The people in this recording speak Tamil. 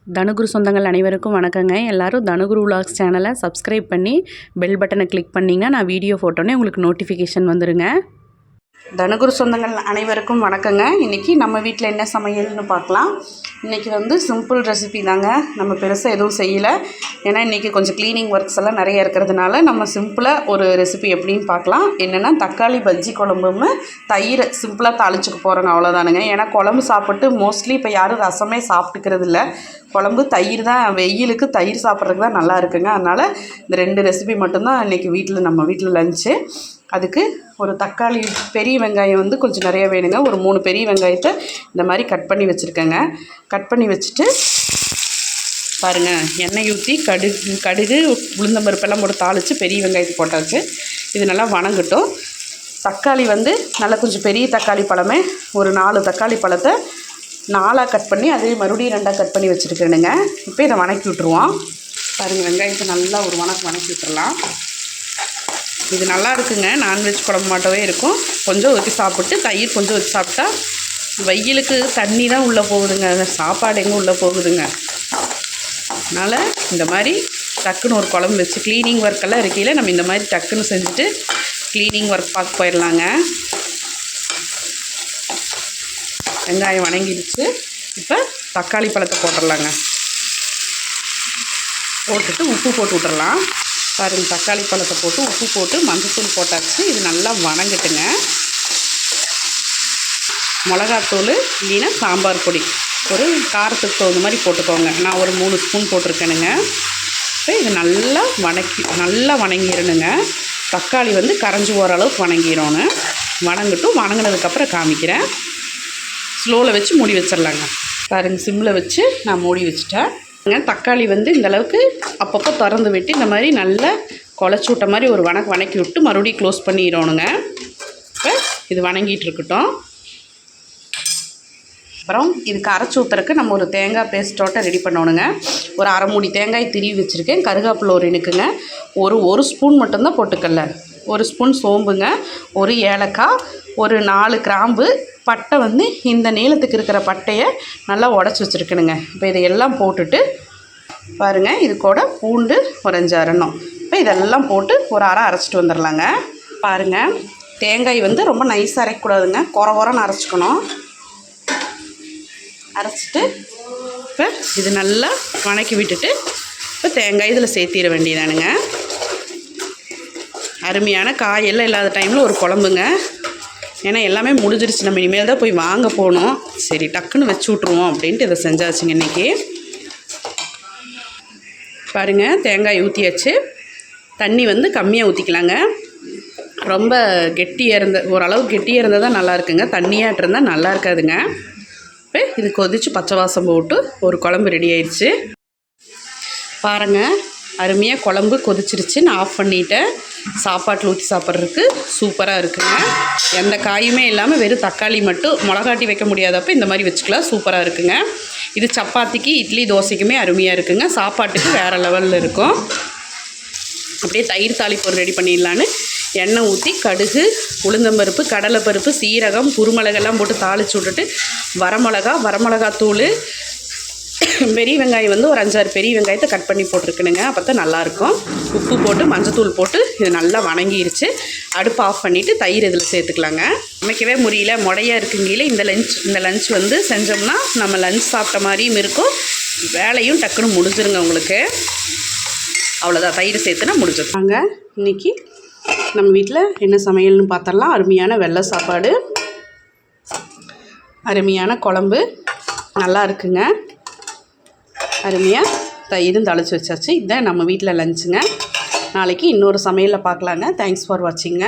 தனுகுரு சொந்தங்கள் அனைவருக்கும் வணக்கங்க. எல்லாரும் தனுகுரு விலாக்ஸ் சேனலை சப்ஸ்கிரைப் பண்ணி பெல் பட்டனை கிளிக் பண்ணிங்கன்னா நான் வீடியோ போட்டோன்னே உங்களுக்கு நோட்டிஃபிகேஷன் வந்துடுங்க. தனுகுரு சொந்தங்கள் அனைவருக்கும் வணக்கங்க. இன்றைக்கி நம்ம வீட்டில் என்ன சமையல்னு பார்க்கலாம். இன்றைக்கி சிம்பிள் ரெசிபி தாங்க. நம்ம பெருசாக எதுவும் செய்யலை. ஏன்னா இன்றைக்கி கொஞ்சம் க்ளீனிங் ஒர்க்ஸ் எல்லாம் நிறைய இருக்கிறதுனால நம்ம சிம்பிளாக ஒரு ரெசிபி எப்படின்னு பார்க்கலாம். என்னென்னா தக்காளி பஜ்ஜி குழம்பும் தயிர் சிம்பிளாக தாளிச்சுக்க போகிறோங்க, அவ்வளோதானுங்க. ஏன்னா குழம்பு சாப்பிட்டு மோஸ்ட்லி இப்போ யாரும் ரசமே சாப்பிட்டுக்கிறது இல்லை. குழம்பு தயிர் தான், வெயிலுக்கு தயிர் சாப்பிட்றதுக்கு தான் நல்லா இருக்குங்க. அதனால் இந்த 2 ரெசிபி மட்டும்தான் இன்றைக்கி நம்ம வீட்டில் லஞ்சு. அதுக்கு ஒரு தக்காளி, பெரிய வெங்காயம் கொஞ்சம் நிறைய வேணுங்க. ஒரு 3 பெரிய வெங்காயத்தை இந்த மாதிரி கட் பண்ணி வச்சுருக்கேங்க. கட் பண்ணி வச்சுட்டு பாருங்கள், எண்ணெய் ஊற்றி கடுகு உளுந்தம்பருப்பெல்லாம் போட்டு தாளித்து பெரிய வெங்காயத்தை போட்டாச்சு. இது நல்லா வணங்கட்டும். தக்காளி நல்லா கொஞ்சம் பெரிய தக்காளி பழமே ஒரு 4 தக்காளி பழத்தை 4ஆக கட் பண்ணி அதே மறுபடியும் 2ஆக கட் பண்ணி வச்சுருக்கேனுங்க. இப்போ இதை வணக்கி விட்ருவோம். பாருங்கள், வெங்காயத்தை நல்லா ஒரு வணக்கி விட்டுறலாம். இது நல்லா இருக்குங்க. நான்வெஜ் குழம்பு மாட்டவே இருக்கும். கொஞ்சம் ஊற்றி சாப்பிட்டு தயிர் கொஞ்சம் ஊற்றி சாப்பிட்டா வெயிலுக்கு தண்ணி தான் உள்ளே போகுதுங்க, சாப்பாடு எங்கே உள்ளே போகுதுங்க. அதனால் இந்த மாதிரி டக்குன்னு ஒரு குழம்பு வச்சு க்ளீனிங் ஒர்க்கெல்லாம் இருக்கையில் நம்ம இந்த மாதிரி டக்குன்னு செஞ்சுட்டு க்ளீனிங் ஒர்க் பார்க்க போயிடலாங்க. வெங்காயம் வணங்கிடுச்சு. இப்போ தக்காளி பழத்தை போட்டுடலாங்க. போட்டுட்டு உப்பு போட்டு விட்டுறலாம். பாருங்கள், தக்காளி பழத்தை போட்டு உப்பு போட்டு மஞ்சத்தூள் போட்டாச்சு. இது நல்லா வணங்கட்டுங்க. மிளகாத்தூள் இல்லைன்னா சாம்பார் பொடி ஒரு காரத்துக்கு தகுந்த மாதிரி போட்டுக்கோங்க. நான் ஒரு 3 ஸ்பூன் போட்டிருக்கேனுங்க. இப்போ இது நல்லா வணங்கிடணுங்க. தக்காளி கரைஞ்சி போகிற அளவுக்கு வணங்கிடணும். வணங்கினதுக்கப்புறம் காமிக்கிறேன். ஸ்லோவில் வச்சு மூடி வச்சிடலாங்க. பாருங்கள், சிம்மில் வச்சு நான் மூடி வச்சுட்டேன். தக்காளி இந்த அளவுக்கு அப்பப்போ திறந்து விட்டு இந்த மாதிரி நல்லா குழச்சி விட்ட மாதிரி ஒரு வணக்கி விட்டு மறுபடியும் க்ளோஸ் பண்ணிடணுங்க. இப்போ இது வணங்கிட்டு இருக்கட்டும். அப்புறம் இதுக்கு அரைச்சி ஊற்றுறதுக்கு நம்ம ஒரு தேங்காய் பேஸ்ட்டோட்ட ரெடி பண்ணணுங்க. ஒரு அரை மூடி தேங்காய் திருவி வச்சுருக்கேன். கருகாப்பில் ஒரு இனுக்குங்க. ஒரு ஸ்பூன் மட்டும்தான் போட்டுக்கல. 1 ஸ்பூன் சோம்புங்க, ஒரு ஏலக்காய், ஒரு 4 கிராம்பு, பட்டை இந்த நீளத்துக்கு இருக்கிற பட்டையை நல்லா உடச்சி வச்சுருக்கணுங்க. இப்போ இதையெல்லாம் போட்டுட்டு பாருங்கள், இது கூட பூண்டு ஒரு 5 அரைணும். இப்போ இதெல்லாம் போட்டு ஒரு அரைச்சிட்டு வந்துடலாங்க. பாருங்கள், தேங்காய் ரொம்ப நைஸாக அரைக்கக்கூடாதுங்க, குறன்னு அரைச்சிக்கணும். அரைச்சிட்டு இப்போ இது நல்லா வணக்கி விட்டுட்டு இப்போ தேங்காய் இதில் சேர்த்திட வேண்டியதானுங்க. அருமையான காயெல்லாம் இல்லாத டைமில் ஒரு குழம்புங்க. ஏன்னா எல்லாமே முடிஞ்சிருச்சு, நம்ம இனிமேல் தான் போய் வாங்க போகணும். சரி, டக்குன்னு வச்சு விட்ருவோம் அப்படின்ட்டு இதை செஞ்சாச்சுங்க இன்றைக்கி. பாருங்கள், தேங்காய் ஊற்றியாச்சு. தண்ணி கம்மியாக ஊற்றிக்கலாங்க. ரொம்ப கெட்டியாக ஓரளவுக்கு கெட்டியாக இருந்தால் தான் நல்லா இருக்குங்க. தண்ணியாட்டு இருந்தால் நல்லா இருக்காதுங்க. இப்போ இது கொதித்து பச்சை வாசம் போட்டு ஒரு குழம்பு ரெடி ஆயிடுச்சு. பாருங்கள், அருமையாக குழம்பு கொதிச்சிருச்சு. நான் ஆஃப் பண்ணிவிட்டேன். சாப்பாட்டில் ஊற்றி சாப்பிட்றதுக்கு சூப்பராக இருக்குங்க. எந்த காயுமே இல்லாமல் வெறும் தக்காளி மட்டும் மிளகாட்டி வைக்க முடியாதப்போ இந்த மாதிரி வச்சுக்கலாம். சூப்பராக இருக்குங்க. இது சப்பாத்திக்கு, இட்லி, தோசைக்குமே அருமையாக இருக்குங்க. சாப்பாட்டுக்கு வேறு லெவலில் இருக்கும். அப்படியே தயிர் தாளிப்பு ரெடி பண்ணிடலான்னு எண்ணெய் ஊற்றி கடுகு, உளுந்தம்பருப்பு, கடலைப்பருப்பு, சீரகம், குருமிளகெல்லாம் போட்டு தாளித்து விட்டுட்டு வரமிளகாத்தூள், பெரிய வெங்காயம் ஒரு 5-6 பெரிய வெங்காயத்தை கட் பண்ணி போட்டிருக்கணுங்க. அப்போ தான் நல்லாயிருக்கும். உப்பு போட்டு மஞ்சத்தூள் போட்டு இது நல்லா வணங்கிருச்சு. அடுப்பு ஆஃப் பண்ணிவிட்டு தயிர் இதில் சேர்த்துக்கலாங்க. சமைக்கவே முடியல, முடையாக இருக்குங்கில இந்த லஞ்ச் செஞ்சோம்னா நம்ம லஞ்ச் சாப்பிட்ட மாதிரியும் இருக்கும், வேலையும் டக்குன்னு முடிஞ்சிருங்க உங்களுக்கு. அவ்வளோதான், தயிர் சேர்த்துனா முடிஞ்சிருக்காங்க. இன்றைக்கி நம்ம வீட்டில் என்ன சமையல்னு பார்த்தரலாம். அருமையான வெள்ளை சாப்பாடு, அருமையான குழம்பு, நல்லா இருக்குங்க. அருமையாக தயிரும் தாளித்து வச்சாச்சு. இதுதான் நம்ம வீட்டில் லஞ்சுங்க. நாளைக்கு இன்னொரு சமையலில் பார்க்கலாங்க. Thanks for வாட்சிங்க.